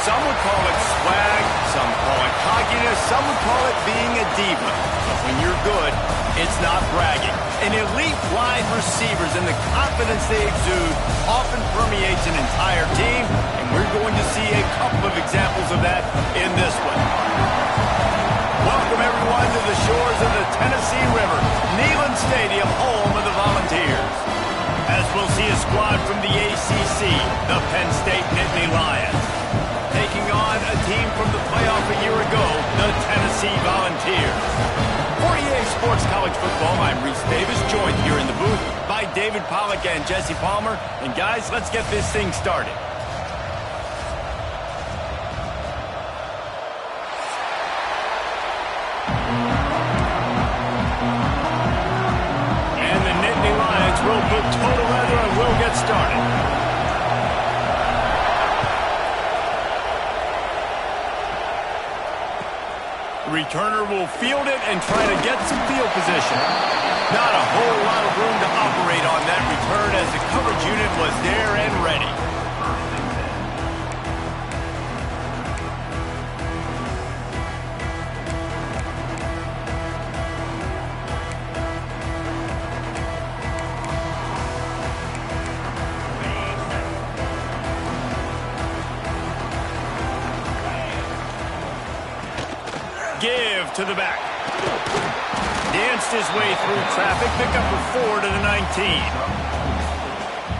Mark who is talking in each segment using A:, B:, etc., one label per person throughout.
A: Some would call it swag, some call it cockiness, some would call it being a diva. But when you're good, it's not bragging. An elite wide receivers and the confidence they exude often permeates an entire team, and we're going to see a couple of examples of that in this one. Welcome, everyone, to the shores of the Tennessee River, Neyland Stadium, home of the Volunteers. As we'll see a squad from the ACC, the Penn State Nittany Lions, taking on a team from the playoff a year ago, the Tennessee Volunteers. For EA Sports College Football, I'm Reese Davis, joined here in the booth by David Pollack and Jesse Palmer. And guys, let's get this thing started. And the Nittany Lions will put total leather and will get started. Returner will field it and try to get some field position. Not a whole lot of room to operate on that return as the coverage unit was there and ready. Give to the back. Danced his way through traffic. Pick up a 4 to the 19.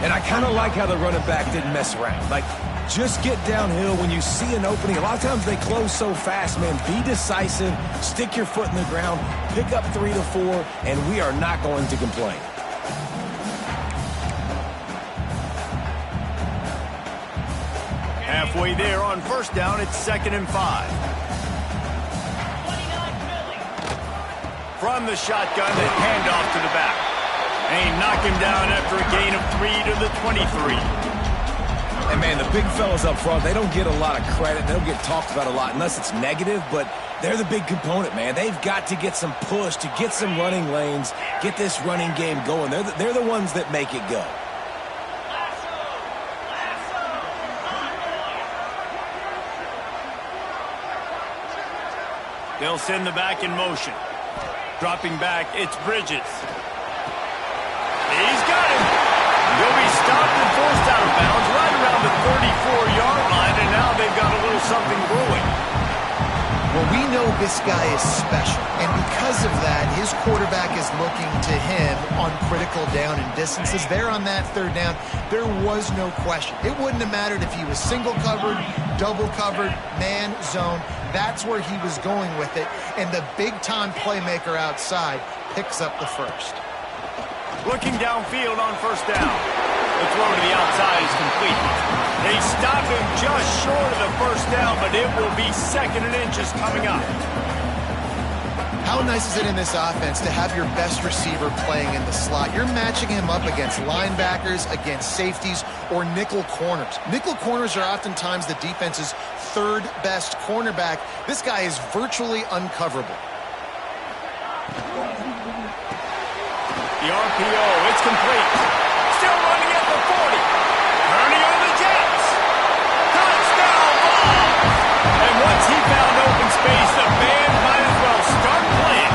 B: And I kind of like how the running back didn't mess around. Like, just get downhill when you see an opening. A lot of times they close so fast, man. Be decisive. Stick your foot in the ground. Pick up 3 to 4, and we are not going to complain.
A: Halfway there on first down, it's 2nd and 5. From the shotgun, the handoff to the back. And he knocked him down after a gain of 3 to the 23.
B: And, man, the big fellas up front, they don't get a lot of credit. They don't get talked about a lot unless it's negative, but they're the big component, man. They've got to get some push, to get some running lanes, get this running game going. They're the ones that make it go.
A: They'll send the back in motion. Dropping back, it's Bridges. He's got him. He'll be stopped and forced out of bounds right around the 34-yard line, and now they've got a little something brewing.
C: Well, we know this guy is special, and because of that, his quarterback is looking to him on critical down and distances. There on that 3rd down, there was no question. It wouldn't have mattered if he was single covered, double covered, man, zone. That's where he was going with it, and the big-time playmaker outside picks up the first.
A: Looking downfield on first down. The throw to the outside is complete. They stop him just short of the first down, but it will be 2nd and inches coming up.
C: How nice is it in this offense to have your best receiver playing in the slot? You're matching him up against linebackers, against safeties, or nickel corners. Nickel corners are oftentimes the defense's 3rd best cornerback. This guy is virtually uncoverable.
A: The RPO, it's complete. Still running at the 40. Turning on the Jets. Touchdown ball. And once he found open space, the band might as well start playing.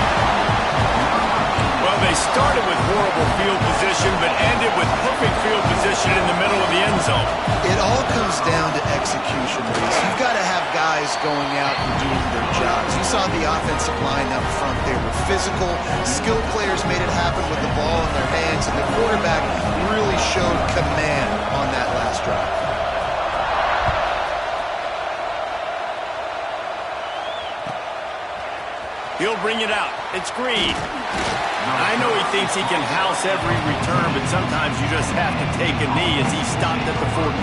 A: Well, they started with horrible field position, but ended with perfect field position in the middle of the end zone.
C: It all comes down to execution, Reese. You've got to have guys going out and doing their jobs. You saw the offensive line up front. They were physical. Skilled players made it happen with the ball in their hands, and the quarterback really showed command on that last drive.
A: He'll bring it out. It's Green. I know he thinks he can house every return, but sometimes you just have to take a knee as he stopped at the 14.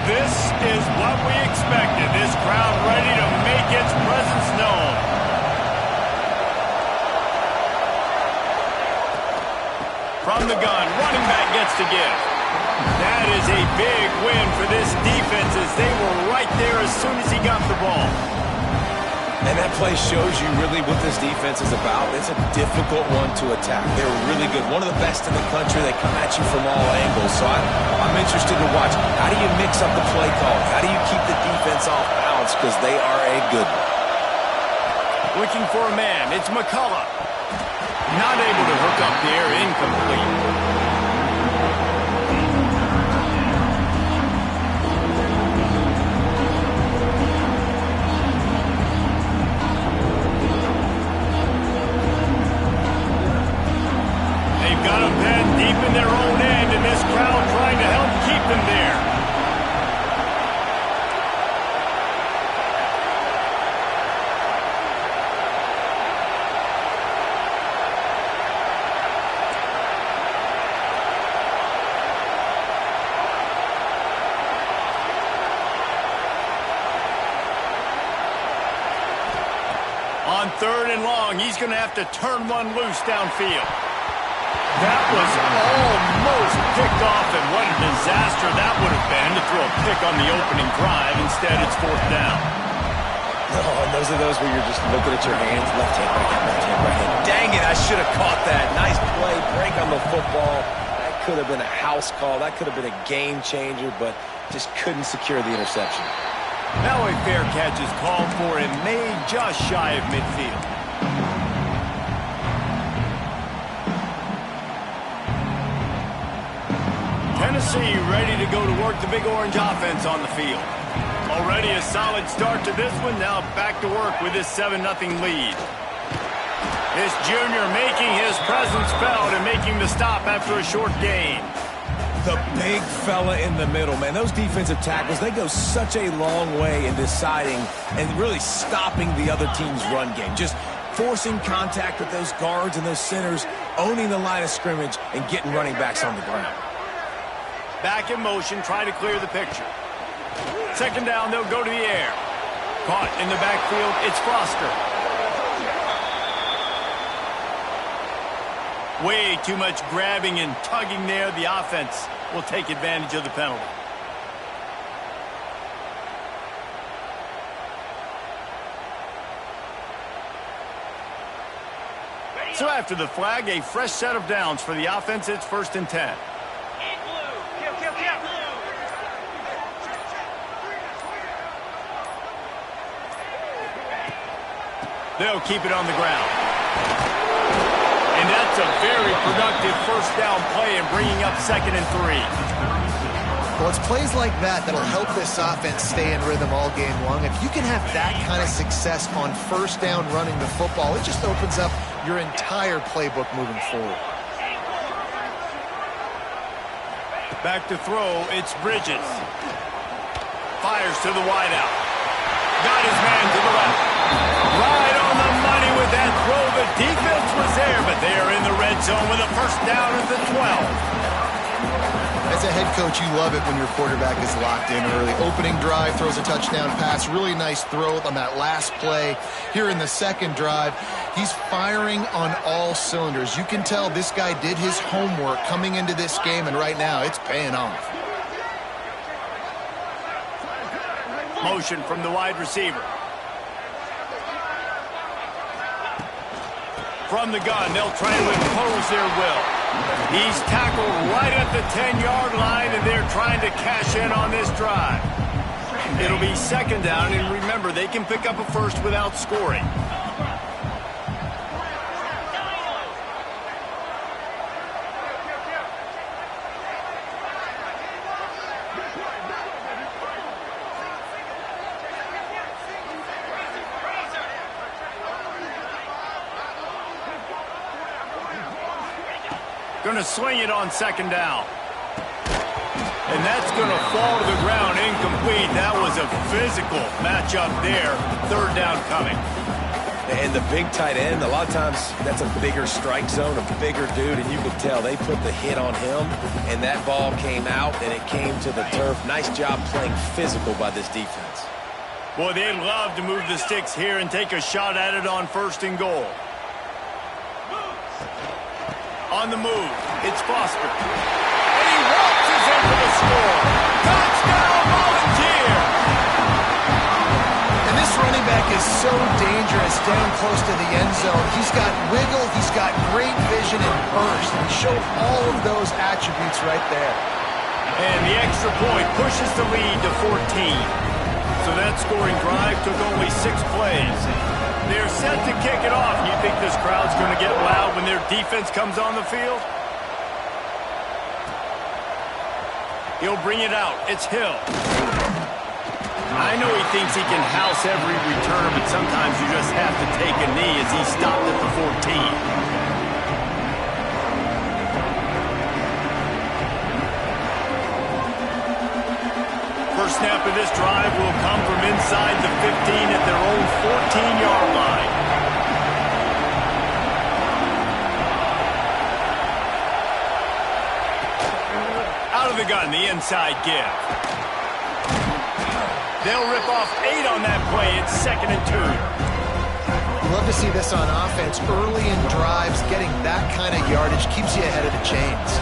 A: This is what we expected. This crowd ready to make its presence known. From the gun, running back gets to give. That is a big win for this defense as they were right there as soon as he got the ball.
B: And that play shows you really what this defense is about. It's a difficult one to attack. They're really good. One of the best in the country. They come at you from all angles. So I'm interested to watch. How do you mix up the play call? How do you keep the defense off balance? Because they are a good one.
A: Looking for a man. It's McCullough. Not able to hook up there. Incomplete. Got them pinned deep in their own end, and this crowd trying to help keep them there. On 3rd and long, he's going to have to turn one loose downfield. That was almost picked off, and what a disaster that would have been to throw a pick on the opening drive. Instead, it's 4th down.
B: Oh, and those are those where you're just looking at your hands, left hand, right hand, left hand, right hand. Dang it, I should have caught that. Nice play, break on the football. That could have been a house call. That could have been a game changer, but just couldn't secure the interception.
A: Now a fair catch is called for and made just shy of midfield. Tennessee ready to go to work the Big Orange offense on the field. Already a solid start to this one. Now back to work with this 7-0 lead. This junior making his presence felt and making the stop after a short gain.
B: The big fella in the middle, man. Those defensive tackles, they go such a long way in deciding and really stopping the other team's run game. Just forcing contact with those guards and those centers, owning the line of scrimmage, and getting running backs on the ground.
A: Back in motion, trying to clear the picture. 2nd down, they'll go to the air. Caught in the backfield, it's Foster. Way too much grabbing and tugging there. The offense will take advantage of the penalty. So after the flag, a fresh set of downs for the offense. It's 1st and 10. They'll keep it on the ground. And that's a very productive 1st down play and bringing up 2nd and 3.
C: Well, it's plays like that that'll help this offense stay in rhythm all game long. If you can have that kind of success on 1st down running the football, it just opens up your entire playbook moving forward.
A: Back to throw, it's Bridges. Fires to the wideout. Got his man to the left. Right on the money with that throw. The defense was there, but they are in the red zone with a 1st down at the 12.
C: As a head coach, you love it when your quarterback is locked in early. Opening drive, throws a touchdown pass. Really nice throw on that last play. Here in the 2nd drive, he's firing on all cylinders. You can tell this guy did his homework coming into this game, and right now it's paying off.
A: Motion from the wide receiver. From the gun, they'll try to impose their will. He's tackled right at the 10-yard line, and they're trying to cash in on this drive. It'll be 2nd down, and remember, they can pick up a 1st without scoring. Going to swing it on 2nd down. And that's going to fall to the ground incomplete. That was a physical matchup there. 3rd down coming.
B: And the big tight end, a lot of times that's a bigger strike zone, a bigger dude, and you could tell they put the hit on him, and that ball came out, and it came to the turf. Nice job playing physical by this defense.
A: Boy, they'd love to move the sticks here and take a shot at it on 1st and goal. On the move, it's Foster. And he waltzes in for the score. Touchdown, Volunteer!
C: And this running back is so dangerous. dangerous down close to the end zone. He's got wiggle, he's got great vision and burst. And he showed all of those attributes right there.
A: And the extra point pushes the lead to 14. So that scoring drive took only 6 plays. They're set to kick it off. You think this crowd's going to get loud when their defense comes on the field? He'll bring it out. It's Hill. I know he thinks he can house every return, but sometimes you just have to take a knee as he stopped at the 14. First snap of this drive will come from inside the 15 at their own 14-yard line. Out of the gun, the inside give. They'll rip off 8 on that play. It's 2nd and 2.
C: Love to see this on offense. Early in drives, getting that kind of yardage keeps you ahead of the chains.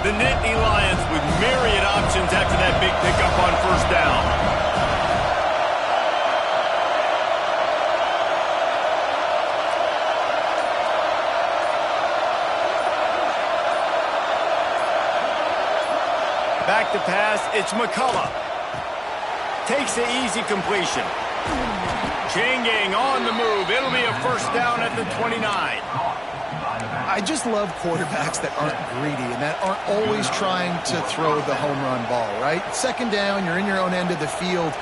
A: The Nittany Lions with myriad options after that big pickup on first down. Back to pass, it's McCullough. Takes the easy completion. Chain gang on the move. It'll be a first down at the 29.
C: I just love quarterbacks that aren't greedy and that aren't always trying to throw the home run ball, right? 2nd down, you're in your own end of the field.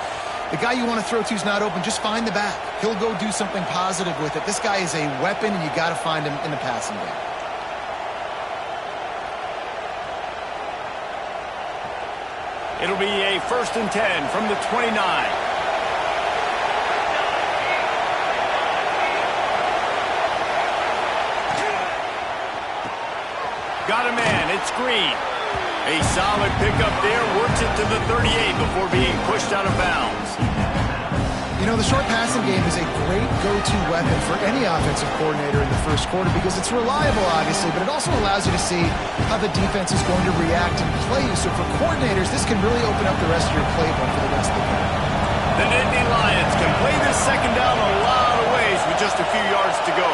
C: The guy you want to throw to is not open. Just find the back. He'll go do something positive with it. This guy is a weapon, and you got to find him in the passing game.
A: It'll be a 1st and 10 from the 29. Got a man, it's Green. A solid pickup there, works it to the 38 before being pushed out of bounds.
C: You know, the short passing game is a great go-to weapon for any offensive coordinator in the first quarter because it's reliable, obviously, but it also allows you to see how the defense is going to react and play you. So for coordinators, this can really open up the rest of your playbook for the rest of the game.
A: The Nittany Lions can play this 2nd down a lot of ways with just a few yards to go.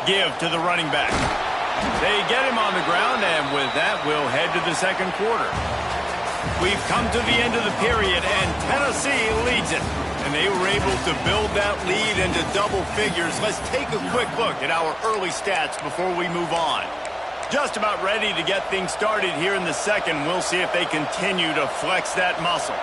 A: Give to the running back. They get him on the ground, and with that, we'll head to the 2nd quarter. We've come to the end of the period, and Tennessee leads it. And they were able to build that lead into double figures. Let's take a quick look at our early stats before we move on. Just about ready to get things started here in the 2nd. We'll see if they continue to flex that muscle.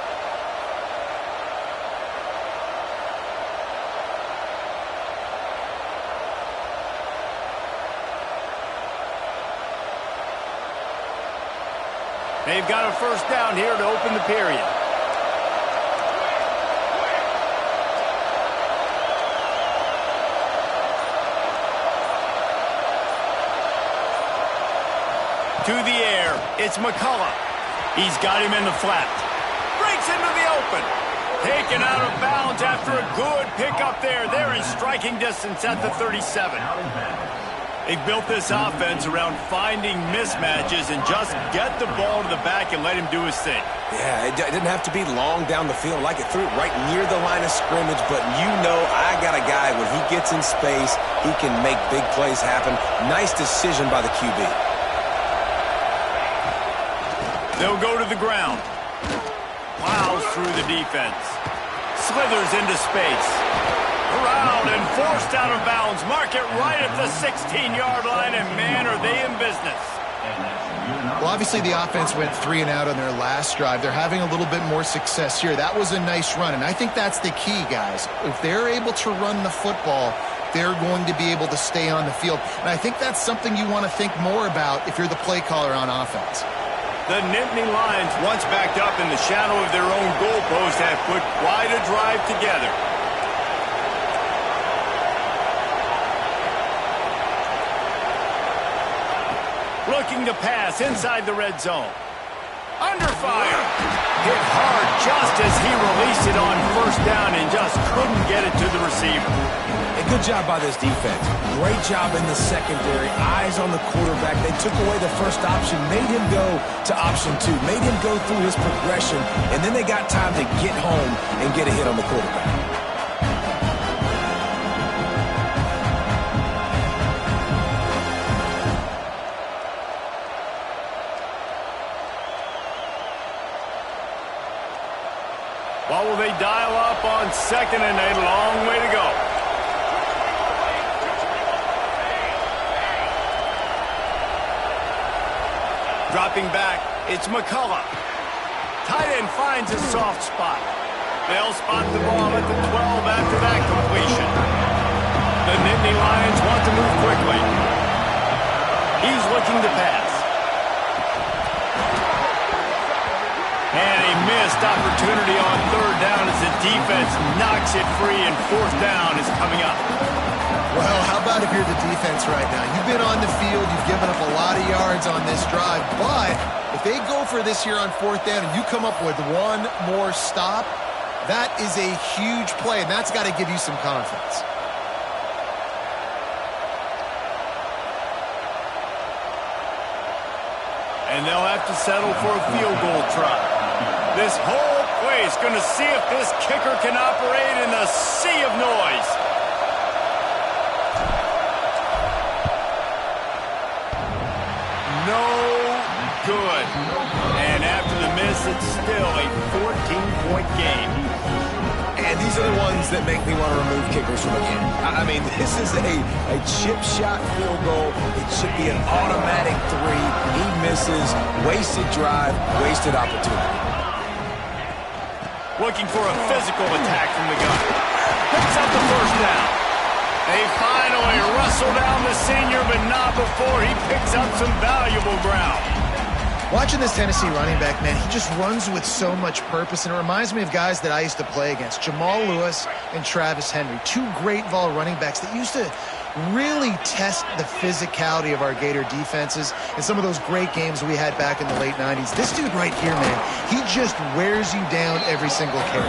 A: They've got a first down here to open the period. To the air, it's McCullough. He's got him in the flat. Breaks into the open. Taken out of bounds after a good pickup there. They're in striking distance at the 37. They've built this offense around finding mismatches and just get the ball to the back and let him do his thing.
B: Yeah, it didn't have to be long down the field. Like it threw it right near the line of scrimmage, but you know I got a guy when he gets in space, he can make big plays happen. Nice decision by the QB.
A: They'll go to the ground. Plows through the defense. Slithers into space. Around and forced out of bounds. Mark it right at the 16-yard line, and man, are they in business.
C: Well, obviously the offense went 3 and out on their last drive. They're having a little bit more success here. That was a nice run, and I think that's the key, guys. If they're able to run the football, they're going to be able to stay on the field. And I think that's something you want to think more about if you're the play caller on offense.
A: The Nittany Lions, once backed up in the shadow of their own goalpost, have put quite a drive together. Looking to pass inside the red zone. Under fire. Hit hard just as he released it on first down and just couldn't get it to the receiver.
B: A good job by this defense. Great job in the secondary. Eyes on the quarterback. They took away the first option, made him go to option 2, made him go through his progression, and then they got time to get home and get a hit on the quarterback.
A: What will they dial up on second and a long way to go? Dropping back, it's McCullough. Tight end finds a soft spot. They'll spot the ball at the 12 after that completion. The Nittany Lions want to move quickly. He's looking to pass. And a missed opportunity on third down as the defense knocks it free and fourth down is coming up.
C: Well, how about if you're the defense right now? You've been on the field, you've given up a lot of yards on this drive, but if they go for this here on fourth down and you come up with one more stop, that is a huge play, and that's got to give you some confidence.
A: And they'll have to settle for a field goal try. This whole place going to see if this kicker can operate in the sea of noise. No good. And after the miss, it's still a 14-point game.
B: And these are the ones that make me want to remove kickers from a game. I mean, this is a chip shot field goal. It should be an automatic 3. He misses. Wasted drive, wasted opportunity.
A: Looking for a physical attack from the gun. Picks up the first down. They finally wrestle down the senior, but not before he picks up some valuable ground.
C: Watching this Tennessee running back, man, he just runs with so much purpose, and it reminds me of guys that I used to play against, Jamal Lewis and Travis Henry, 2 great ball running backs that used to really test the physicality of our Gator defenses in some of those great games we had back in the late 90s. This dude right here, man, he just wears you down every single carry.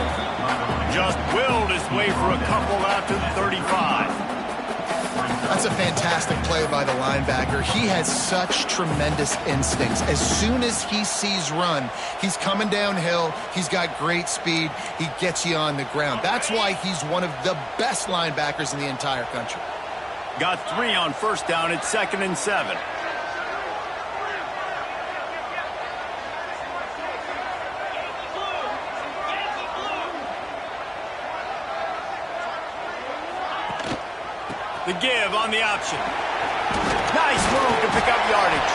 A: Just willed his way for a couple out to the 35.
C: That's a fantastic play by the linebacker. He has such tremendous instincts. As soon as he sees run, he's coming downhill. He's got great speed. He gets you on the ground. That's why he's one of the best linebackers in the entire country.
A: Got 3 on first down at 2nd and 7. The give on the option. Nice move to pick up yardage.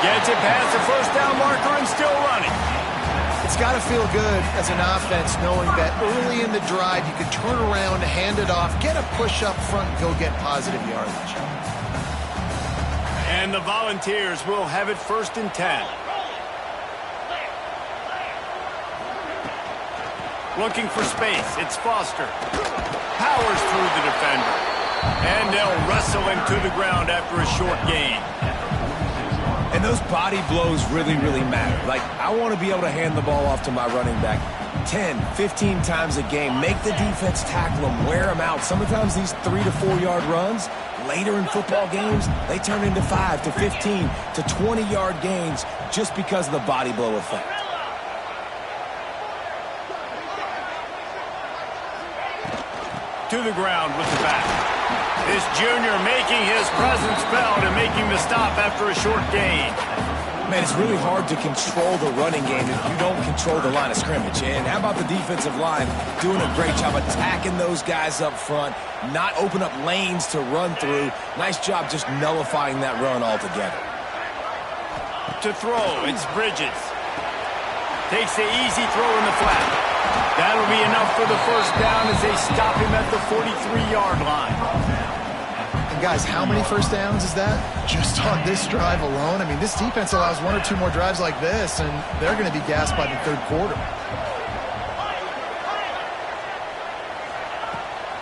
A: Gets it past the first down marker and still running.
C: It's got to feel good as an offense knowing that early in the drive you can turn around, hand it off, get a push up front, and go get positive yardage.
A: And the Volunteers will have it 1st and 10. Looking for space. It's Foster. Powers through the defender. And they'll wrestle him to the ground after a short gain.
B: And those body blows really, really matter. Like, I want to be able to hand the ball off to my running back 10, 15 times a game. Make the defense tackle him, wear him out. Sometimes these 3 to 4 yard runs, later in football games, they turn into 5 to 15 to 20 yard gains just because of the body blow effect.
A: To the ground with the back. This junior making his presence felt and making the stop after a short gain.
B: Man, it's really hard to control the running game if you don't control the line of scrimmage. And how about the defensive line doing a great job attacking those guys up front, not open up lanes to run through. Nice job just nullifying that run altogether.
A: To throw, it's Bridges. Takes the easy throw in the flat. That'll be enough for the first down as they stop him at the 43-yard line.
C: guys, how many first downs is that just on this drive alone? I mean, this defense allows 1 or 2 more drives like this, and they're going to be gassed by the third quarter.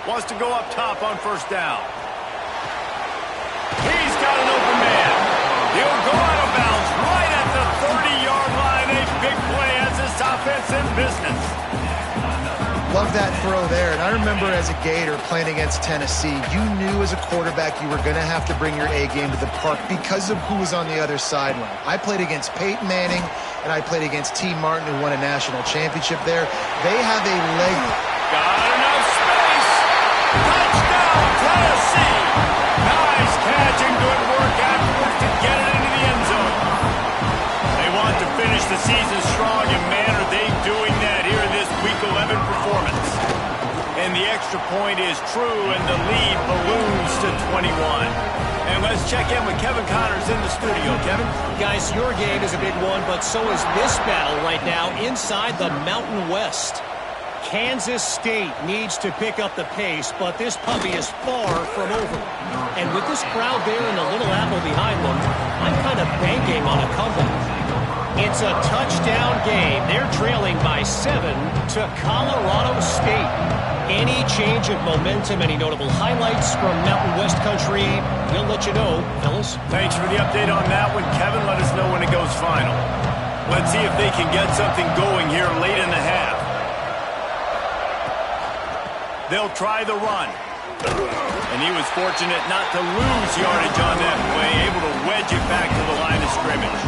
A: Wants to go up top on first down. He's got an open man. He'll go out of bounds right at the 30-yard line. A big play as this offense in business.
C: Love that throw there. And I remember as a Gator playing against Tennessee, you knew as a quarterback you were going to have to bring your A game to the park because of who was on the other sideline. I played against Peyton Manning, and I played against T. Martin, who won a national championship there. They have a leg.
A: Got enough space. Touchdown, Tennessee. Nice catch and good work afterwards to get it into the end zone. They want to finish the season strong, and man, are they doing that here in this Week 11 performance. And the extra point is true, and the lead balloons to 21. And let's check in with Kevin Connors in the studio. Kevin?
D: Guys, your game is a big one, but so is this battle right now inside the Mountain West. Kansas State needs to pick up the pace, but this puppy is far from over. And with this crowd there in the Little Apple behind them, I'm kind of banking on a comeback. It's a touchdown game. They're trailing by 7 to Colorado State. Any change of momentum, any notable highlights from Mountain West country, we'll let you know, fellas.
A: Thanks for the update on that one, Kevin. Let us know when it goes final. Let's see if they can get something going here late in the half. They'll try the run. And he was fortunate not to lose yardage on that play, able to wedge it back to the line of scrimmage.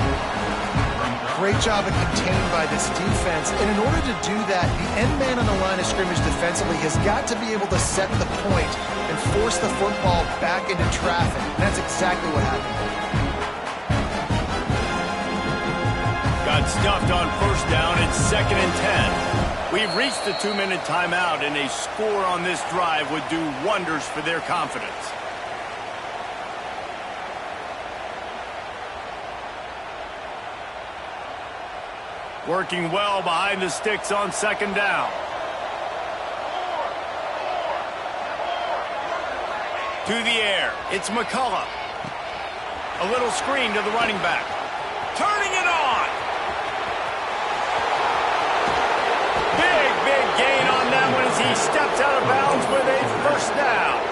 C: Great job of contained by this defense. And in order to do that, the end man on the line of scrimmage defensively has got to be able to set the point and force the football back into traffic. And that's exactly what happened.
A: Got stuffed on first down. It's 2nd and 10. We've reached the 2-minute timeout, and a score on this drive would do wonders for their confidence. Working well behind the sticks on 2nd down. To the air. It's McCullough. A little screen to the running back. Turning it on. Big gain on that one as he steps out of bounds with a first down.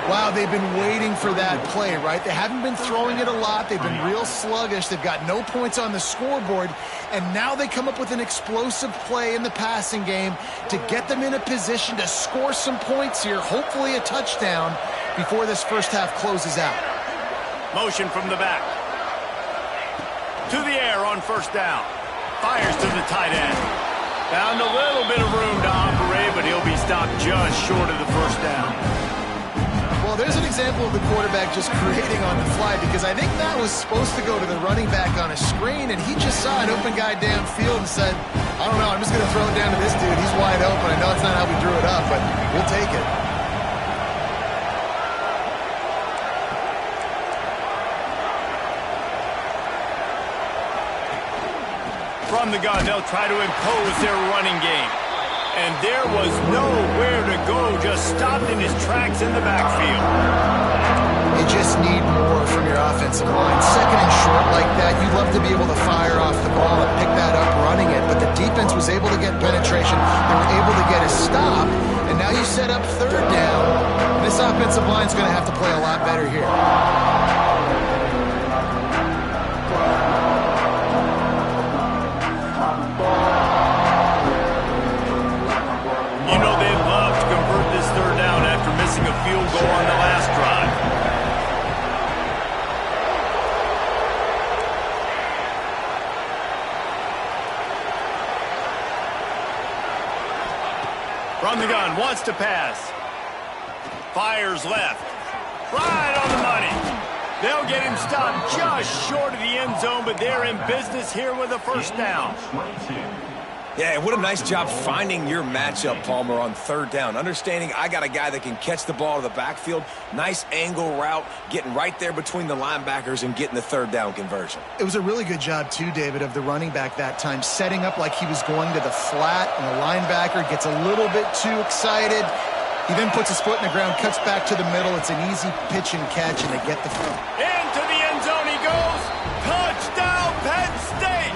C: Wow, they've been waiting for that play, right? They haven't been throwing it a lot. They've been real sluggish. They've got no points on the scoreboard. And now they come up with an explosive play in the passing game to get them in a position to score some points here, hopefully a touchdown, before this first half closes out.
A: Motion from the back. To the air on first down. Fires to the tight end. Found a little bit of room to operate, but he'll be stopped just short of the first down.
C: Well, there's an example of the quarterback just creating on the fly, because I think that was supposed to go to the running back on a screen, and he just saw an open guy downfield and said, I don't know, I'm just going to throw it down to this dude. He's wide open. I know it's not how we drew it up, but we'll take it.
A: From the gun, they'll try to impose their running game. And there was nowhere to go, just stopped in his tracks in the backfield.
C: You just need more from your offensive line. 2nd and short like that, you'd love to be able to fire off the ball and pick that up running it, but the defense was able to get penetration. They were able to get a stop, and now you set up 3rd down. This offensive line's going to have to play a lot better here.
A: Missing a field goal on the last drive. From the gun, wants to pass. Fires left. Right on the money. They'll get him stopped just short of the end zone, but they're in business here with a first down.
B: Yeah, what a nice job finding your matchup, Palmer, on 3rd down. Understanding I got a guy that can catch the ball to the backfield. Nice angle route, getting right there between the linebackers and getting the 3rd down conversion.
C: It was a really good job, too, David, of the running back that time, setting up like he was going to the flat, and the linebacker gets a little bit too excited. He then puts his foot in the ground, cuts back to the middle. It's an easy pitch and catch, and they get the fill.
A: Into the end zone he goes. Touchdown, Penn State!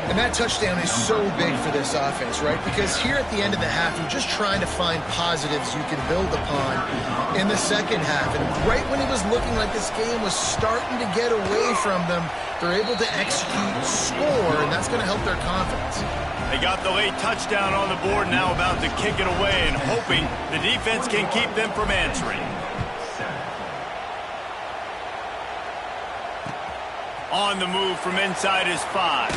C: And that touchdown is so big for this offense, right? Because here at the end of the half, you're just trying to find positives you can build upon in the second half. And right when it was looking like this game was starting to get away from them, they're able to execute, score, and that's going to help their confidence.
A: They got the late touchdown on the board, now about to kick it away and hoping the defense can keep them from answering. On the move from inside his 5.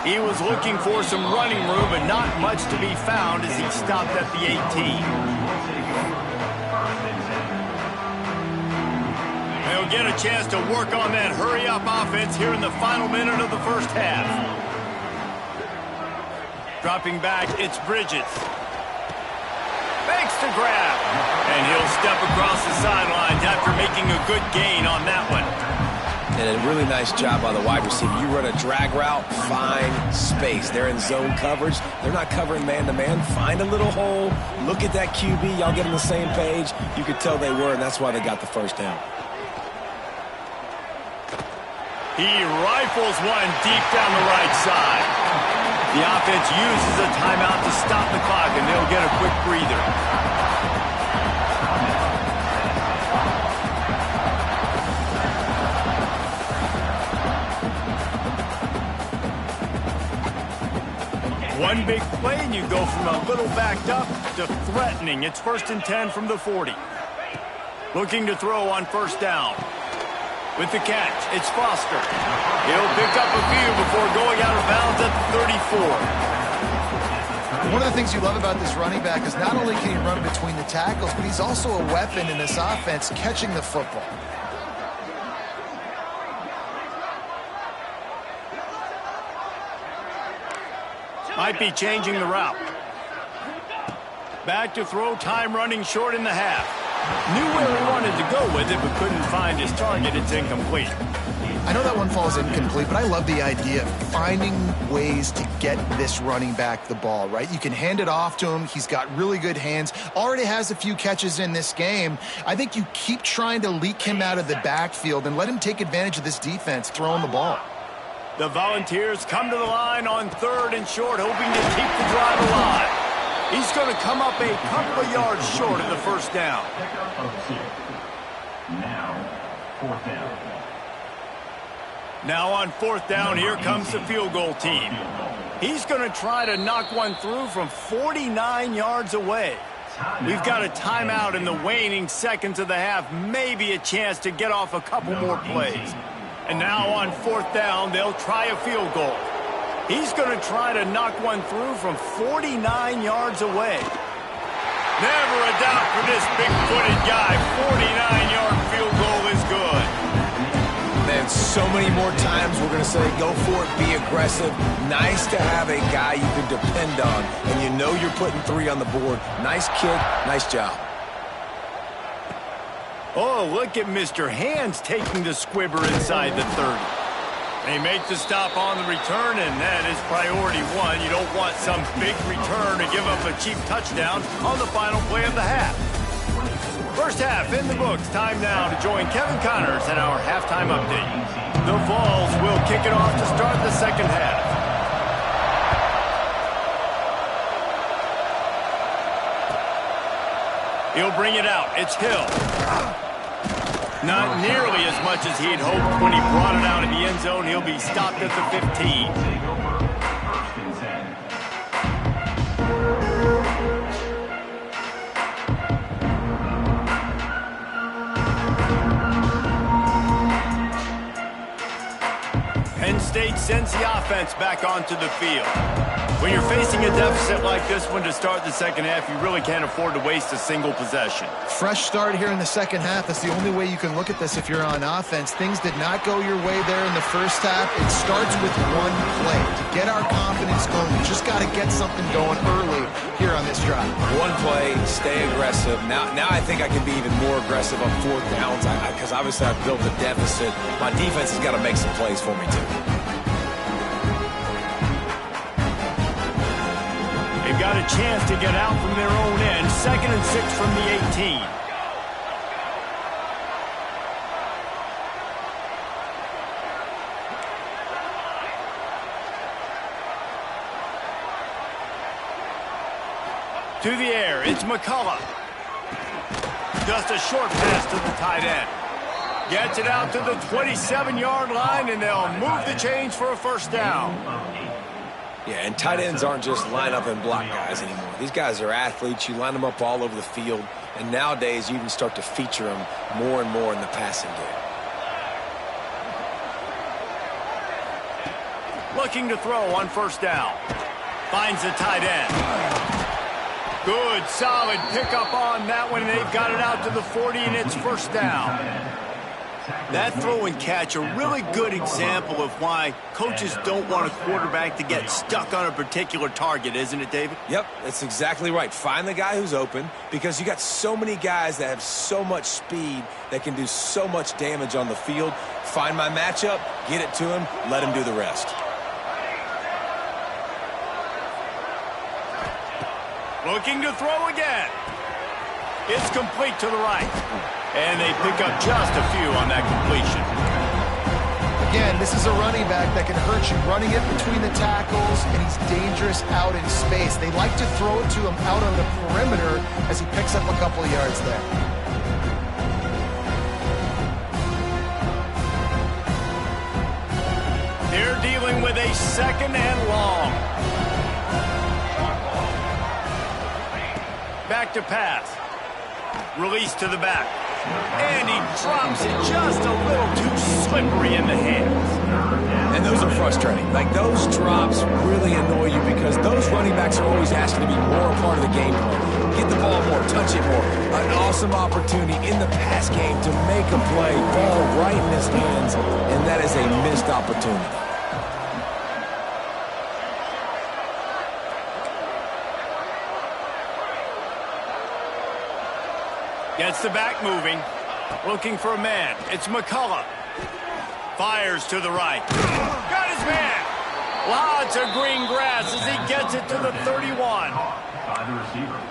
A: He was looking for some running room, but not much to be found as he stopped at the 18. They'll get a chance to work on that hurry-up offense here in the final minute of the first half. Dropping back, it's Bridges. Makes the grab. And he'll step across the sidelines after making a good gain on that one.
B: And a really nice job by the wide receiver. You run a drag route, find space. They're in zone coverage. They're not covering man-to-man. Find a little hole. Look at that QB. Y'all get on the same page. You could tell they were, and that's why they got the first down.
A: He rifles one deep down the right side. The offense uses a timeout to stop the clock, and they'll get a quick breather. One big play, and you go from a little backed up to threatening. It's 1st and 10 from the 40. Looking to throw on first down. With the catch, it's Foster. He'll pick up a few before going out of bounds at the 34.
C: One of the things you love about this running back is not only can he run between the tackles, but he's also a weapon in this offense catching the football.
A: Might be changing the route. Back to throw, time running short in the half. Knew where he wanted to go with it, but couldn't find his target. It's incomplete.
C: I know that one falls incomplete, but I love the idea of finding ways to get this running back the ball, right? You can hand it off to him. He's got really good hands. Already has a few catches in this game. I think you keep trying to leak him out of the backfield and let him take advantage of this defense throwing the ball.
A: The Volunteers come to the line on 3rd and short, hoping to keep the drive alive. He's going to come up a couple of yards short of the first down. Now on 4th down, here comes the field goal team. He's going to try to knock one through from 49 yards away. We've got a timeout in the waning seconds of the half, maybe a chance to get off a couple more plays. And now on 4th down, they'll try a field goal. He's going to try to knock one through from 49 yards away. Never a doubt for this big-footed guy. 49-yard field goal is good.
B: Man, so many more times we're going to say, go for it, be aggressive. Nice to have a guy you can depend on, and you know you're putting 3 on the board. Nice kick, nice job.
A: Oh, look at Mr. Hands taking the squibber inside the 30. They make the stop on the return, and that is priority 1. You don't want some big return to give up a cheap touchdown on the final play of the half. First half in the books. Time now to join Kevin Connors in our halftime update. The Vols will kick it off to start the second half. He'll bring it out. It's Hill. Not nearly as much as he'd hoped when he brought it out in the end zone. He'll be stopped at the 15. Penn State sends the offense back onto the field. When you're facing a deficit like this one to start the second half, you really can't afford to waste a single possession.
C: Fresh start here in the second half. That's the only way you can look at this if you're on offense. Things did not go your way there in the first half. It starts with one play. To get our confidence going, we just got to get something going early here on this drive.
B: One play, stay aggressive. Now I think I can be even more aggressive on 4th downs because obviously I've built a deficit. My defense has got to make some plays for me too.
A: got a chance to get out from their own end. 2nd and 6 from the 18. To the air, it's McCullough. Just a short pass to the tight end. Gets it out to the 27-yard line, and they'll move the chains for a first down.
B: Yeah, and tight ends aren't just line up and block guys anymore. These guys are athletes. You line them up all over the field, and nowadays you even start to feature them more and more in the passing game.
A: Looking to throw on first down. Finds the tight end. Good, solid pickup on that one, and they've got it out to the 40, and it's first down. That throw and catch, a really good example of why coaches don't want a quarterback to get stuck on a particular target, isn't it, David?
B: Yep, that's exactly right. Find the guy who's open, because you got so many guys that have so much speed that can do so much damage on the field. Find my matchup, get it to him, let him do the rest.
A: Looking to throw again. It's complete to the right. And they pick up just a few on that completion.
C: Again, this is a running back that can hurt you running it between the tackles, and he's dangerous out in space. They like to throw it to him out on the perimeter as he picks up a couple of yards there.
A: They're dealing with a 2nd and long. Back to pass. Release to the back. And he drops it just a little too slippery in the hands.
B: And those are frustrating. Like, those drops really annoy you because those running backs are always asking to be more a part of the game plan. Get the ball more, touch it more. An awesome opportunity in the pass game to make a play. Ball right in his hands, and that is a missed opportunity.
A: Gets the back moving. Looking for a man. It's McCullough. Fires to the right. Got his man. Lots of green grass as he gets it to the 31.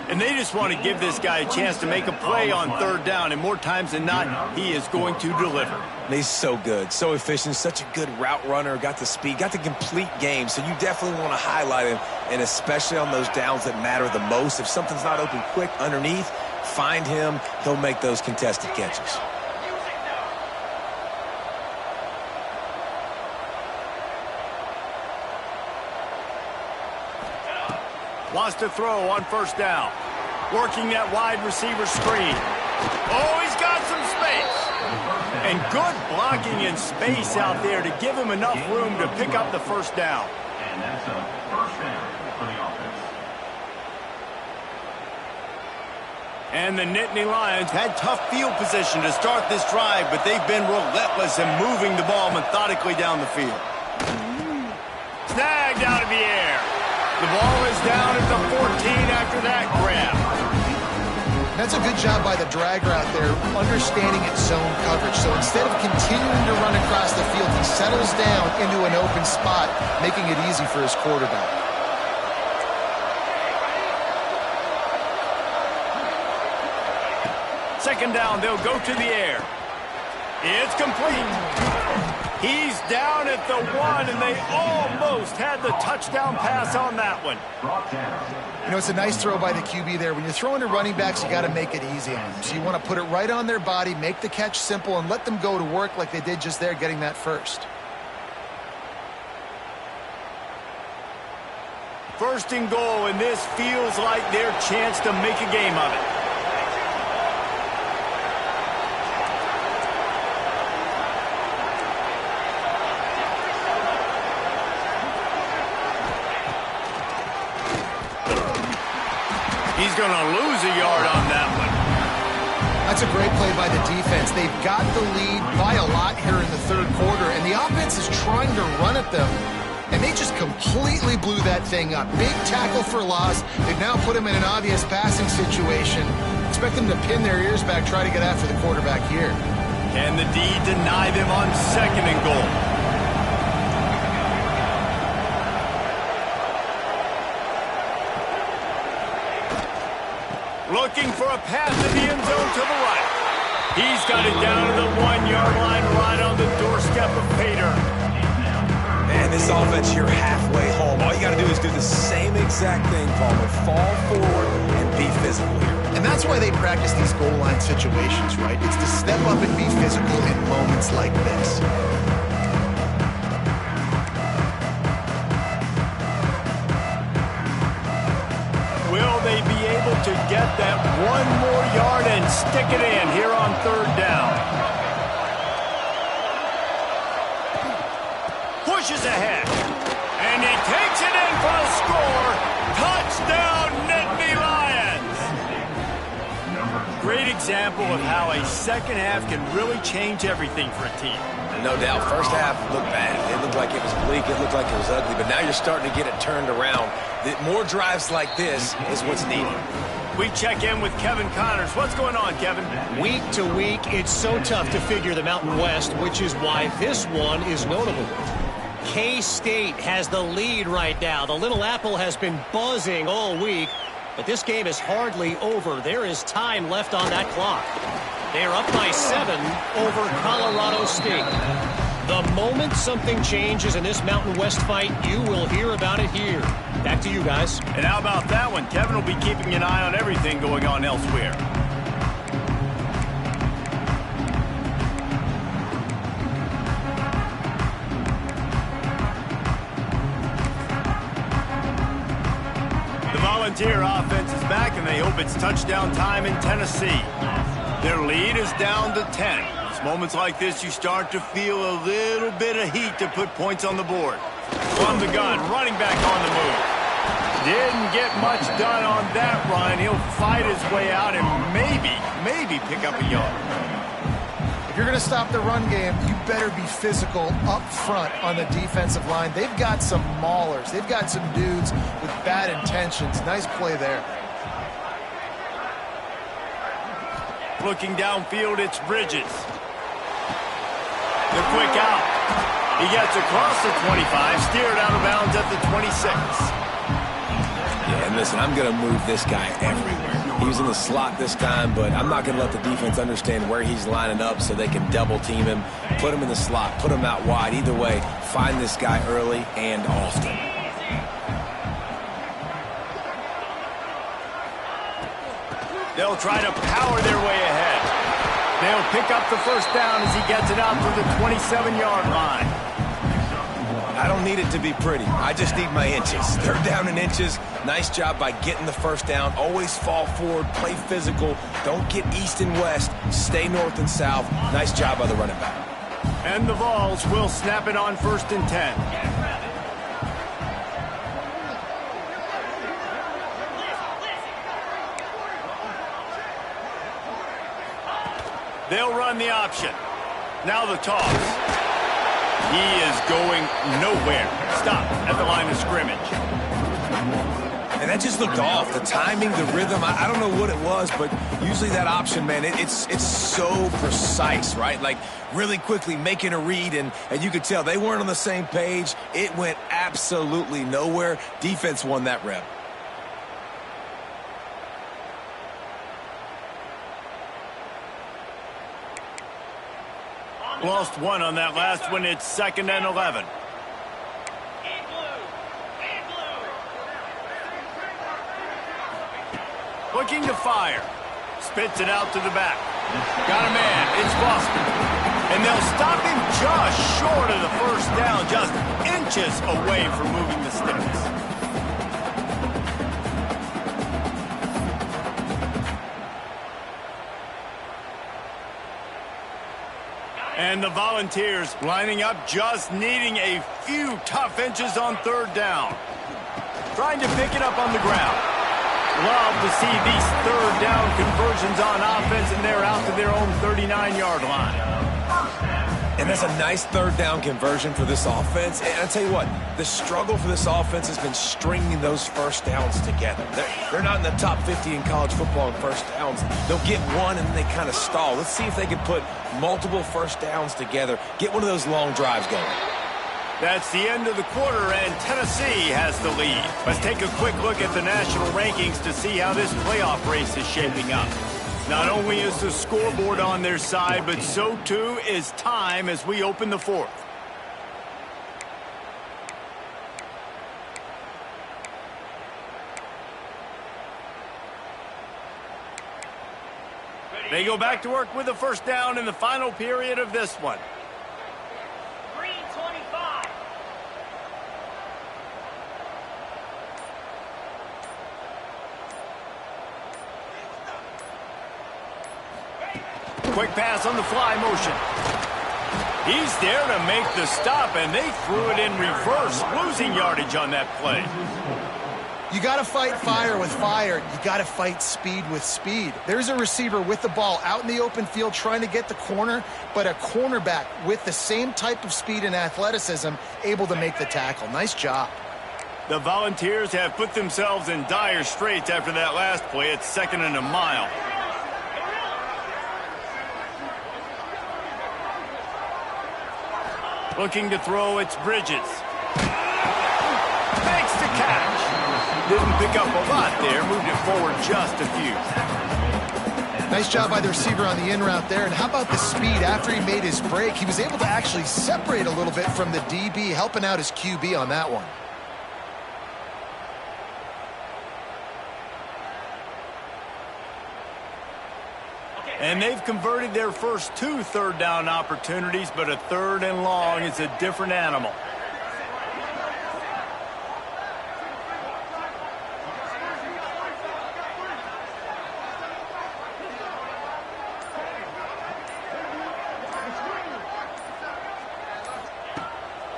A: And they just want to give this guy a chance to make a play on 3rd down. And more times than not, he is going to deliver.
B: And he's so good, so efficient, such a good route runner, got the speed, got the complete game. So you definitely want to highlight him, and especially on those downs that matter the most. If something's not open quick underneath, find him. He'll make those contested catches.
A: Wants to throw on first down. Working that wide receiver screen. Oh, he's got some space. And good blocking in space out there to give him enough room to pick up the first down.
E: And that's a first down for the offense.
A: And the Nittany Lions had tough field position to start this drive, but they've been relentless in moving the ball methodically down the field. Snagged out of the air. The ball is down at the 14 after that grab.
C: That's a good job by the drag route there, understanding its zone coverage. So instead of continuing to run across the field, he settles down into an open spot, making it easy for his quarterback.
A: Second down, they'll go to the air. It's complete. He's down at the 1, and they almost had the touchdown pass on that one.
C: You know, it's a nice throw by the QB there. When you're throwing to running backs, you got to make it easy on them. So you want to put it right on their body, make the catch simple, and let them go to work like they did just there, getting that first.
A: First and goal, and this feels like their chance to make a game of it. He's going to lose a yard on that one.
C: That's a great play by the defense. They've got the lead by a lot here in the third quarter, and the offense is trying to run at them, and they just completely blew that thing up. Big tackle for loss. They've now put him in an obvious passing situation. Expect them to pin their ears back, try to get after the quarterback here.
A: Can the D deny them on second and goal? Looking for a pass to the end zone to the right. He's got it down to the 1-yard line right on the doorstep of pay dirt.
B: Man, this offense, you're halfway home. All you got to do is do the same exact thing, Palmer. Fall forward and be physical here.
C: And that's why they practice these goal line situations, right? It's to step up and be physical in moments like this.
A: Will they be able to get that one more yard and stick it in here on third down? Pushes ahead. And he takes it in for a score. Touchdown, Nittany Lions! Great example of how a second half can really change everything for a team.
B: No doubt. First half looked bad. It looked like it was bleak. It looked like it was ugly. But now you're starting to get it turned around. More drives like this is what's needed.
A: We check in with Kevin Connors. What's going on, Kevin?
D: Week to week, it's so tough to figure the Mountain West, which is why this one is notable. K-State has the lead right now. The Little Apple has been buzzing all week, but this game is hardly over. There is time left on that clock. They are up by 7 over Colorado State. The moment something changes in this Mountain West fight, you will hear about it here. Back to you guys.
A: And how about that one? Kevin will be keeping an eye on everything going on elsewhere. The Volunteer offense is back, and they hope it's touchdown time in Tennessee. Their lead is down to 10. It's moments like this you start to feel a little bit of heat to put points on the board. From the gun, running back on the move. Didn't get much done on that run. He'll fight his way out and maybe pick up a yard.
C: If you're going to stop the run game, you better be physical up front on the defensive line. They've got some maulers. They've got some dudes with bad intentions. Nice play there.
A: Looking downfield, it's Bridges. The quick out. He gets across the 25, steered out of bounds at the 26.
B: Yeah, and listen, I'm going to move this guy everywhere. He was in the slot this time, but I'm not going to let the defense understand where he's lining up so they can double team him, put him in the slot, put him out wide. Either way, find this guy early and often.
A: They'll try to power their way ahead. They'll pick up the first down as he gets it out to the 27-yard line.
B: I don't need it to be pretty. I just need my inches. Third down in inches. Nice job by getting the first down. Always fall forward, play physical. Don't get east and west. Stay north and south. Nice job by the running back.
A: And the Vols will snap it on 1st and 10. They'll run the option. Now the toss. He is going nowhere. Stop at the line of scrimmage.
B: And that just looked off. The timing, the rhythm, I don't know what it was, but usually that option, man, it's so precise, right? Like really quickly making a read, and you could tell they weren't on the same page. It went absolutely nowhere. Defense won that rep.
A: Lost one on that last one. It's 2nd and 11. Looking to fire. Spits it out to the back. Got a man. It's Boston. And they'll stop him just short of the first down, just inches away from moving the sticks. And the Volunteers lining up, just needing a few tough inches on 3rd down. Trying to pick it up on the ground. Love to see these 3rd down conversions on offense, and they're out to their own 39-yard line.
B: And that's a nice 3rd down conversion for this offense. And I tell you what, the struggle for this offense has been stringing those first downs together. They're not in the top 50 in college football in first downs. They'll get one and then they kind of stall. Let's see if they can put multiple first downs together, get one of those long drives going.
A: That's the end of the quarter, and Tennessee has the lead. Let's take a quick look at the national rankings to see how this playoff race is shaping up. Not only is the scoreboard on their side, but so too is time as we open the fourth. They go back to work with a first down in the final period of this one. Quick pass on the fly motion. He's there to make the stop, and they threw it in reverse, losing yardage on that play.
C: You got to fight fire with fire. You got to fight speed with speed. There's a receiver with the ball out in the open field trying to get the corner, but a cornerback with the same type of speed and athleticism able to make the tackle. Nice job.
A: The Volunteers have put themselves in dire straits after that last play. It's 2nd and a mile. Looking to throw, it's Bridges. Makes the catch. Didn't pick up a lot there, moved it forward just a few.
C: Nice job by the receiver on the in route there. And how about the speed after he made his break? He was able to actually separate a little bit from the DB, helping out his QB on that one.
A: And they've converted their first 2 third-down opportunities, but a 3rd and long is a different animal.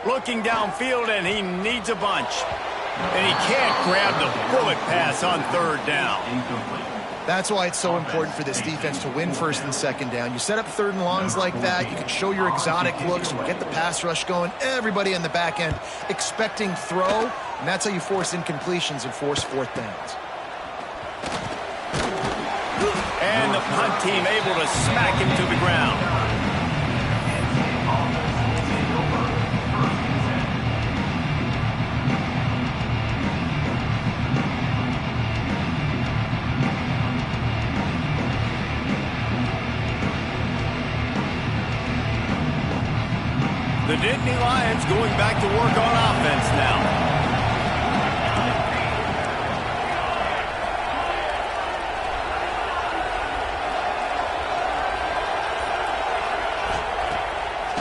A: Looking downfield, and he needs a bunch. And he can't grab the bullet pass on 3rd down.
C: That's why it's so important for this defense to win 1st and 2nd down. You set up 3rd and longs like that, you can show your exotic looks and get the pass rush going. Everybody in the back end expecting throw, and that's how you force incompletions and force 4th downs.
A: And the punt team able to smack him to the ground. The Nittany Lions going back to work on offense now.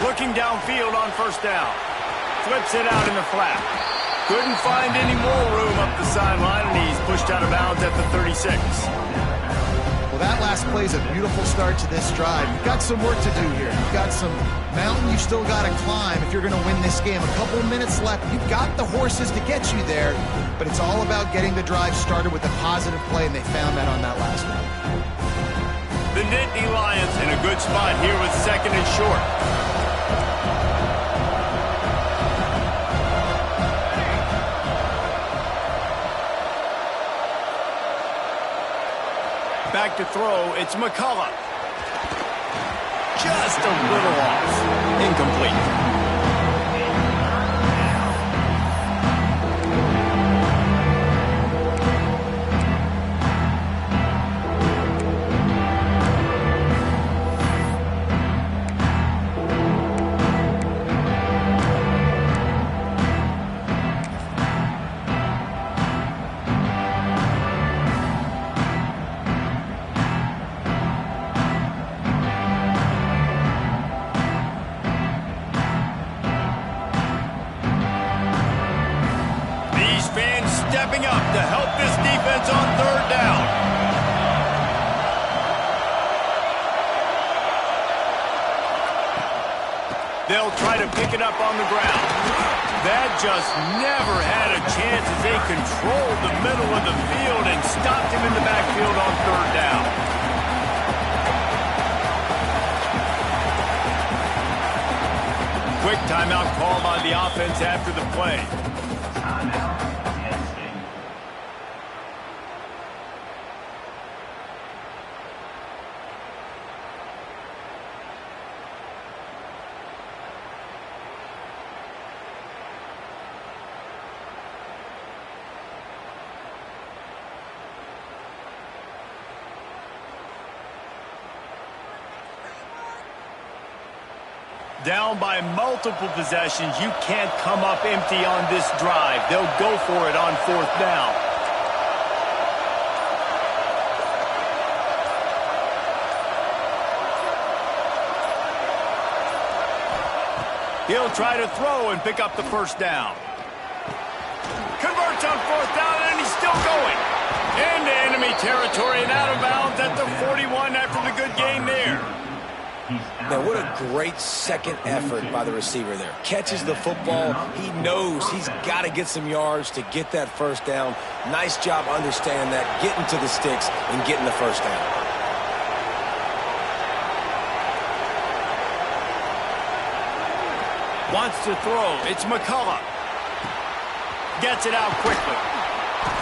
A: Looking downfield on 1st down. Flips it out in the flat. Couldn't find any more room up the sideline, and he's pushed out of bounds at the 36.
C: Well, that last play is a beautiful start to this drive. You've got some work to do here. You've got some mountain you've still got to climb if you're going to win this game. A couple of minutes left. You've got the horses to get you there, but it's all about getting the drive started with a positive play, and they found that on that last one.
A: The Nittany Lions in a good spot here with 2nd and short. Back to throw, it's McCullough. Just a little off. Incomplete. Stepping up to help this defense on 3rd down. They'll try to pick it up on the ground. That just never had a chance as they controlled the middle of the field and stopped him in the backfield on 3rd down. Quick timeout call by the offense after the play. Down by multiple possessions, you can't come up empty on this drive. They'll go for it on 4th down. He'll try to throw and pick up the 1st down. Converts on 4th down, and he's still going. Into enemy territory and out of bounds at the 41 after the good gain there.
B: Man, what a great second effort by the receiver there. Catches the football. He knows he's got to get some yards to get that 1st down. Nice job understanding that, getting to the sticks and getting the 1st down.
A: Wants to throw. It's McCullough. Gets it out quickly.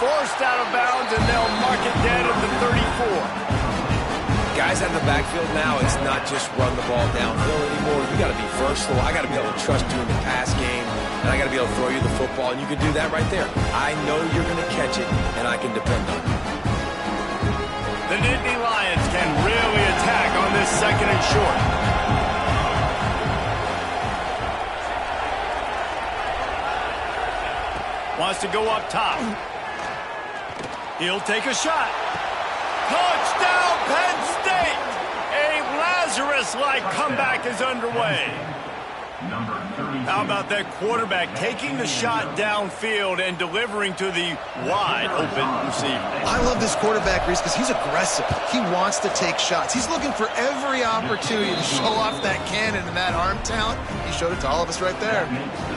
A: Forced out of bounds, and they'll mark it dead at the 34.
B: Guys out of the backfield now, it's not just run the ball downhill anymore. You got to be versatile. I got to be able to trust you in the pass game, and I got to be able to throw you the football, and you can do that right there. I know you're going to catch it, and I can depend on it.
A: The Nittany Lions can really attack on this 2nd and short. Wants to go up top. He'll take a shot. Touchdown, Penn State! A Lazarus-like comeback is underway. How about that quarterback taking the shot downfield and delivering to the wide-open receiver?
C: I love this quarterback, Reese, because he's aggressive. He wants to take shots. He's looking for every opportunity to show off that cannon and that arm talent. He showed it to all of us right there.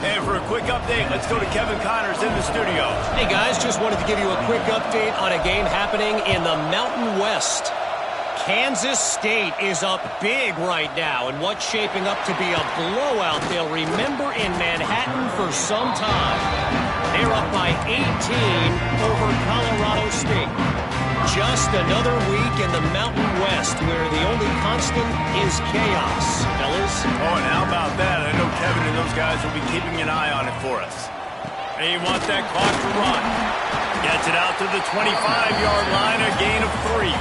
A: And for a quick update, let's go to Kevin Connors in the studio.
D: Hey, guys, just wanted to give you a quick update on a game happening in the Mountain West. Kansas State is up big right now in what's shaping up to be a blowout they'll remember in Manhattan for some time. They're up by 18 over Colorado State. Just another week in the Mountain West where the only constant is chaos, fellas.
A: Oh, and how about that? I know Kevin and those guys will be keeping an eye on it for us. They want that clock to run. Gets it out to the 25-yard line, a gain of 3.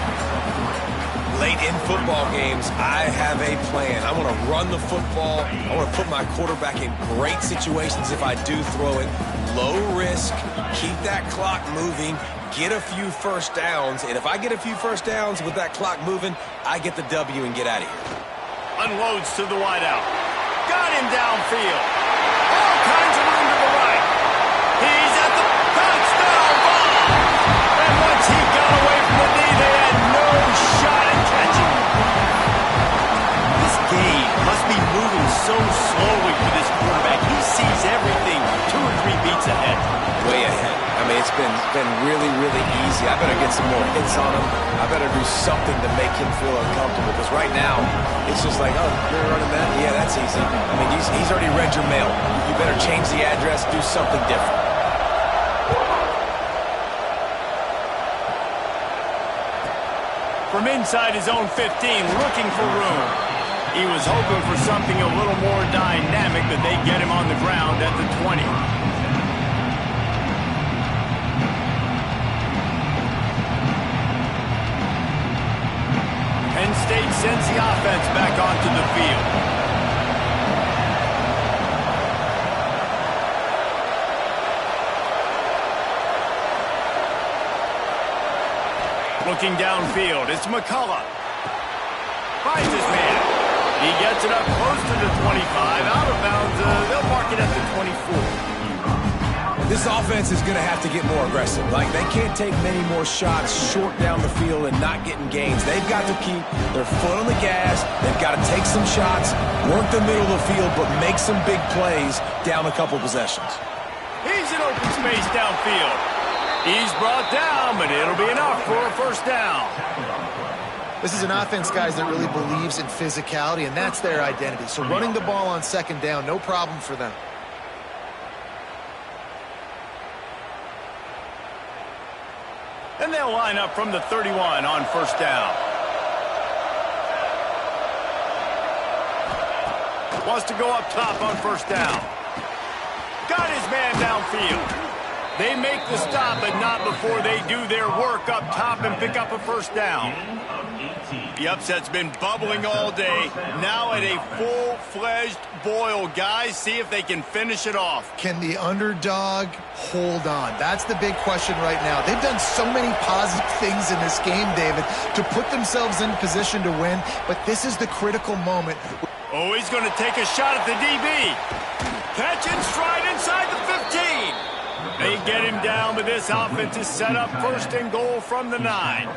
B: Late in football games, I have a plan. I want to run the football. I want to put my quarterback in great situations if I do throw it. Low risk, keep that clock moving, get a few 1st downs. And if I get a few 1st downs with that clock moving, I get the W and get out of here.
A: Unloads to the wideout. Got him downfield. All kinds of room to the right. He's at the touchdown ball. And once he got away from the knee, they had no shot at catching. This game must be moving so slowly for this quarterback. He sees everything 2 or 3 beats ahead.
B: Way ahead. I mean, it's been really, really easy. I better get some more hits on him. I better do something to make him feel uncomfortable. Because right now, it's just like, oh, you're running that? Yeah, that's easy. I mean, he's already read your mail. You better change the address, do something different.
A: From inside his own 15, looking for room. He was hoping for something a little more dynamic, but they get him on the ground at the 20. Penn State sends the offense back onto the field. Looking downfield, it's McCullough. Finds his man. He gets it up close to the 25. Out of bounds, they'll mark it at the 24.
B: This offense is going to have to get more aggressive. Like, they can't take many more shots short down the field and not getting gains. They've got to keep their foot on the gas. They've got to take some shots, work the middle of the field, but make some big plays down a couple possessions.
A: He's in open space downfield. He's brought down, but it'll be enough for a 1st down.
C: This is an offense, guys, that really believes in physicality, and that's their identity. So running the ball on 2nd down, no problem for them.
A: And they'll line up from the 31 on 1st down. Wants to go up top on 1st down. Got his man downfield. They make the stop, but not before they do their work up top and pick up a 1st down. The upset's been bubbling all day. Now at a full-fledged boil. Guys, see if they can finish it off.
C: Can the underdog hold on? That's the big question right now. They've done so many positive things in this game, David, to put themselves in position to win, but this is the critical moment.
A: Oh, he's going to take a shot at the DB. Catch and stride inside the 15. They get him down, but this offense is set up 1st and goal from the 9.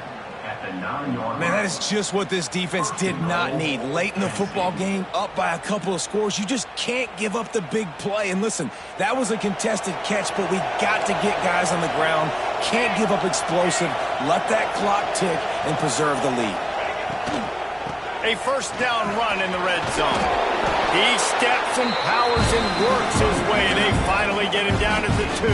B: Man, that is just what this defense did not need. Late in the football game, up by a couple of scores, you just can't give up the big play. And listen, that was a contested catch, but we got to get guys on the ground. Can't give up explosive. Let that clock tick and preserve the lead.
A: A 1st down run in the red zone. He steps and powers and works his way. They finally get him down at the 2.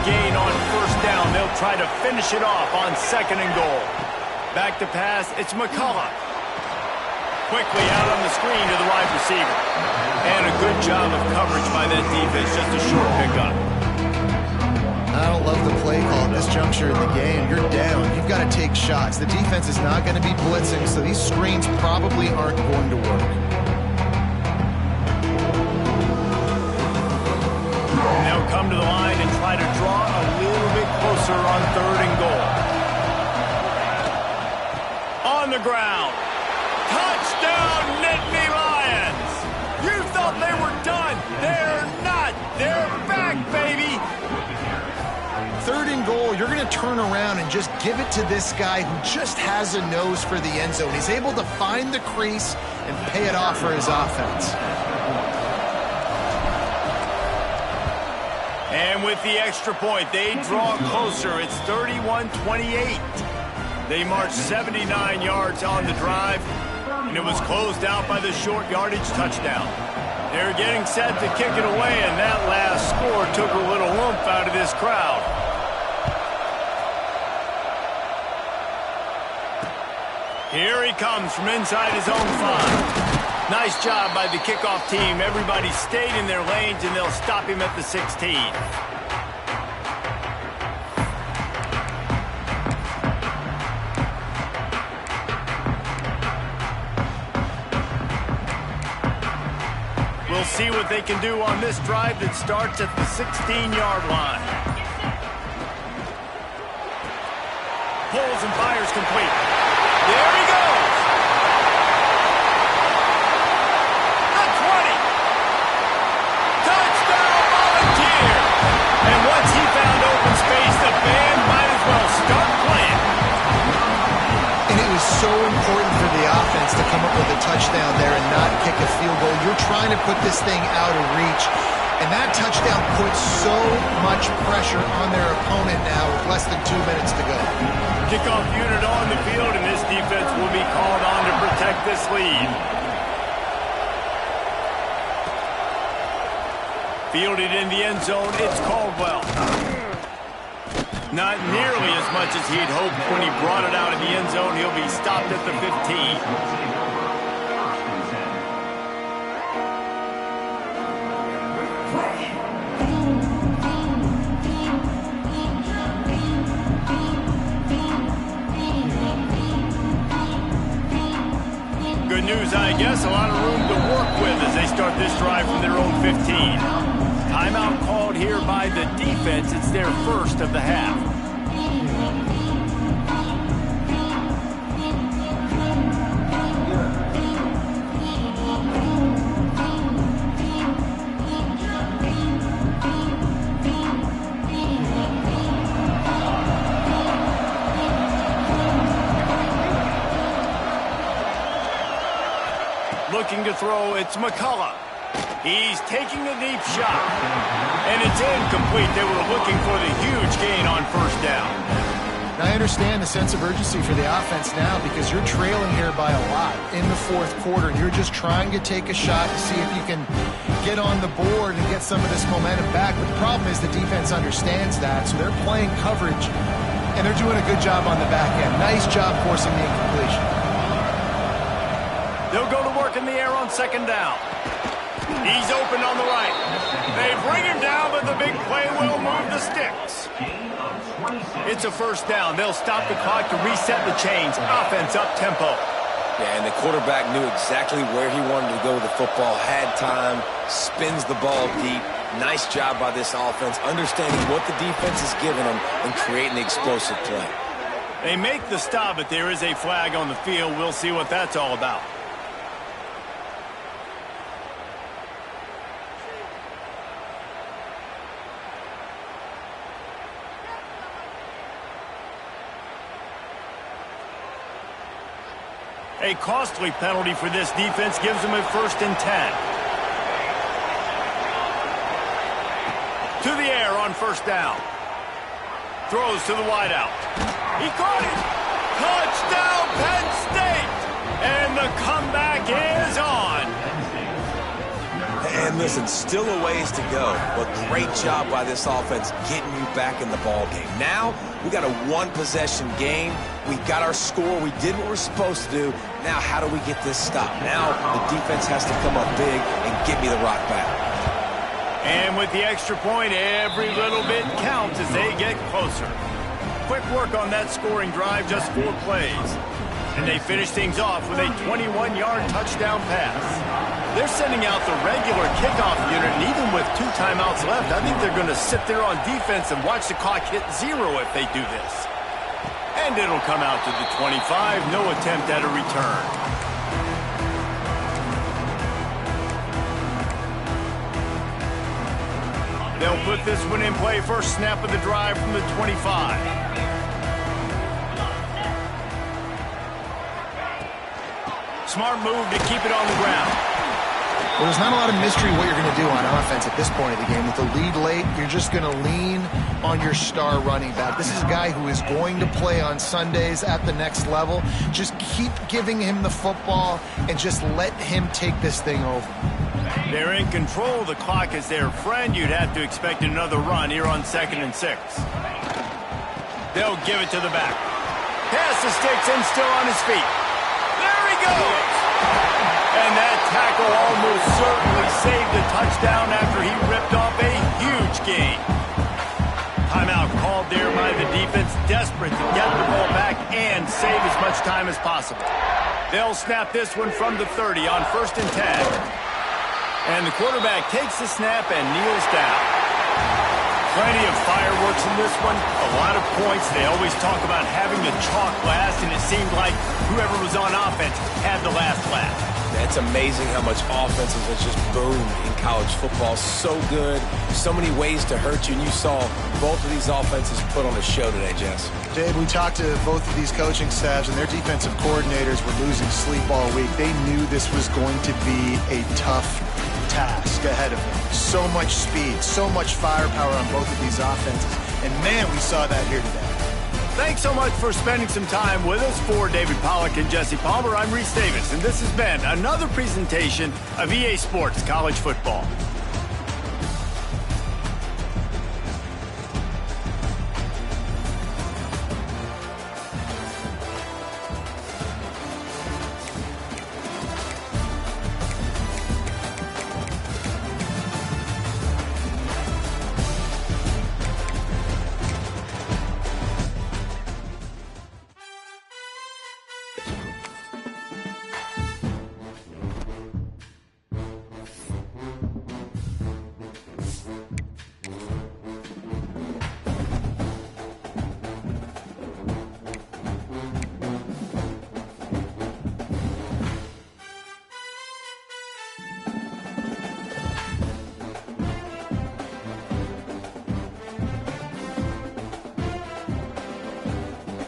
A: Gain on 1st down. They'll try to finish it off on 2nd and goal. Back to pass. It's McCullough. Quickly out on the screen to the wide receiver. And a good job of coverage by that defense. Just a short pickup.
C: I don't love the play call at this juncture in the game. You're down. You've got to take shots. The defense is not going to be blitzing, so these screens probably aren't going to work.
A: They'll come to the line and try to draw a little bit closer on 3rd and goal. On the ground. Touchdown, Nittany Lions! You thought they were done. They're not. They're back, baby.
C: 3rd and goal, you're going to turn around and just give it to this guy who just has a nose for the end zone. He's able to find the crease and pay it off for his offense.
A: And with the extra point, they draw closer. It's 31-28. They marched 79 yards on the drive, and it was closed out by the short yardage touchdown. They're getting set to kick it away, and that last score took a little oomph out of this crowd. Here he comes from inside his own 5. Nice job by the kickoff team. Everybody stayed in their lanes, and they'll stop him at the 16. We'll see what they can do on this drive that starts at the 16-yard line. Pulls and fires complete. There he goes!
C: So important for the offense to come up with a touchdown there and not kick a field goal. You're trying to put this thing out of reach, and that touchdown puts so much pressure on their opponent now with less than 2 minutes to go.
A: Kickoff unit on the field, and this defense will be called on to protect this lead. Fielded in the end zone, it's Caldwell. Not nearly as much as he'd hoped when he brought it out of the end zone. He'll be stopped at the 15. Good news, I guess. A lot of room to work with as they start this drive from their own 15. Timeout called here by the defense. It's their 1st of the half. Looking to throw, it's McCullough. He's taking a deep shot. And it's incomplete. They were looking for the huge gain on 1st down.
C: I understand the sense of urgency for the offense now because you're trailing here by a lot in the 4th quarter. You're just trying to take a shot to see if you can get on the board and get some of this momentum back. But the problem is the defense understands that, so they're playing coverage and they're doing a good job on the back end. Nice job forcing the incompletion.
A: They'll go to work in the air on second down. He's open on the right. They bring him down, but the big play will move the sticks. It's a first down. They'll stop the clock to reset the chains. Offense up-tempo.
B: Yeah, and the quarterback knew exactly where he wanted to go with the football, had time, spins the ball deep. Nice job by this offense, understanding what the defense is giving them and creating the explosive play.
A: They make the stop, but there is a flag on the field. We'll see what that's all about. A costly penalty for this defense gives them a 1st and 10. To the air on first down. Throws to the wideout. He caught it. Touchdown, Penn State. And the comeback is on.
B: And listen, still a ways to go, but great job by this offense getting you back in the ball game. Now, we got a one-possession game. We got our score. We did what we're supposed to do. Now, how do we get this stop? Now, the defense has to come up big and get me the rock back.
A: And with the extra point, every little bit counts as they get closer. Quick work on that scoring drive, just 4 plays. And they finish things off with a 21-yard touchdown pass. They're sending out the regular kickoff unit, and even with 2 timeouts left, I think they're going to sit there on defense and watch the clock hit 0 if they do this. And it'll come out to the 25, no attempt at a return. They'll put this one in play, first snap of the drive from the 25. Smart move to keep it on the ground.
C: Well, there's not a lot of mystery what you're going to do on offense at this point of the game. With the lead late, you're just going to lean on your star running back. This is a guy who is going to play on Sundays at the next level. Just keep giving him the football and just let him take this thing over.
A: They're in control. The clock is their friend. You'd have to expect another run here on 2nd and 6. They'll give it to the back. Pass the sticks and still on his feet. There he goes. And that tackle almost certainly saved the touchdown after he ripped off a huge gain. Timeout called there by the defense, desperate to get the ball back and save as much time as possible. They'll snap this one from the 30 on 1st and 10. And the quarterback takes the snap and kneels down. Plenty of fireworks in this one, a lot of points. They always talk about having the chalk last, and it seemed like whoever was on offense had the last laugh.
B: It's amazing how much offenses have just boomed in college football. So good, so many ways to hurt you, and you saw both of these offenses put on a show today, Jess.
C: Dave, we talked to both of these coaching staffs, and their defensive coordinators were losing sleep all week. They knew this was going to be a tough task ahead of them. So much speed, so much firepower on both of these offenses. And, man, we saw that here today.
A: Thanks so much for spending some time with us. For David Pollack and Jesse Palmer, I'm Reese Davis, and this has been another presentation of EA Sports College Football.